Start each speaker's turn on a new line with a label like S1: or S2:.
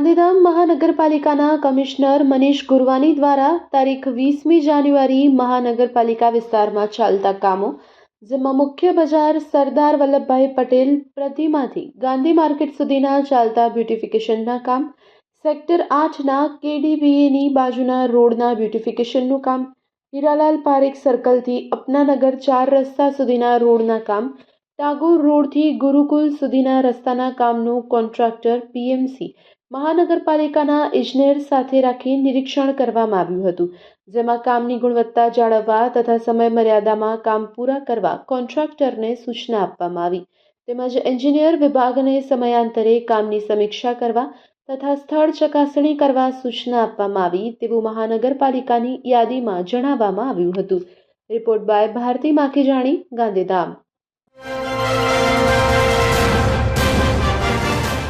S1: ગાંધીધામ મહાનગરપાલિકાના કમિશનર મનીષ ગુરવાની દ્વારા તારીખ 20મી જાન્યુઆરી મહાનગરપાલિકા વિસ્તારમાં ચાલતા કામો, જેમાં મુખ્ય બજાર સરદાર વલ્લભભાઈ પટેલ પ્રતિમાથી ગાંધી માર્કેટ સુધીના ચાલતા બ્યુટિફિકેશનના કામ, સેક્ટર 8ના KDBAની બાજુના રોડના બ્યુટિફિકેશનનું કામ, હીરાલાલ પારેખ સર્કલથી અપનાનગર 4 રસ્તા સુધીના રોડના કામ, ટાગોર રોડથી ગુરુકુલ સુધીના રસ્તાના કામનું કોન્ટ્રાક્ટર PMC મહાનગરપાલિકાના ઇજનેર સાથે રાખી નિરીક્ષણ કરવામાં આવ્યું હતું, જેમાં કામની ગુણવત્તા જાળવવા તથા સમયમર્યાદામાં કામ પૂરા કરવા કોન્ટ્રાક્ટરને સૂચના આપવામાં આવી, તેમજ એન્જિનિયર વિભાગને સમયાંતરે કામની સમીક્ષા કરવા તથા સ્થળ ચકાસણી કરવા સૂચના આપવામાં આવી તેવું મહાનગરપાલિકાની યાદીમાં જણાવવામાં આવ્યું હતું. Report by Bharati Makhijani, Gandhidham.